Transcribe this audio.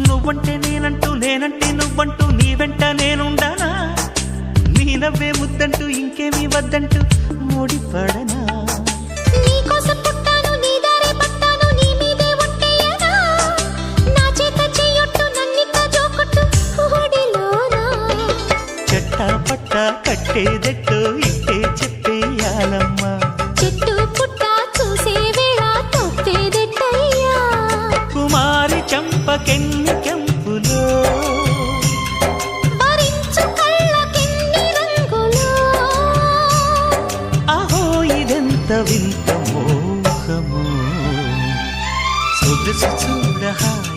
నువ్వంటే నేనంటూ నేనంటే నువ్వంటూ నీ వెంట నేనుండానా నీ నవ్వే ముద్దంటూ ఇంకేమీ వద్దంటూ ముడిపడనా నీకోసం పుట్టాను నీ దారే పట్టాను నీ మీదే ఒట్టేయనా నా చేత చెయ్యొట్టు నన్నిక జోకొట్టు ఓడిలోనా చెట్టా పట్టా కట్టేదెట్టో ఇట్టే చెప్పేయాలమ్మా చెట్టు పుట్ట చూసే వేళ తప్పేదెట్టయ్యా కుమారి చంపకెన్ని కెంపులో భరించు కళ్ళకెన్ని రంగులో అహో ఇదెంత వింత మోహము సొగసు చూడహాయి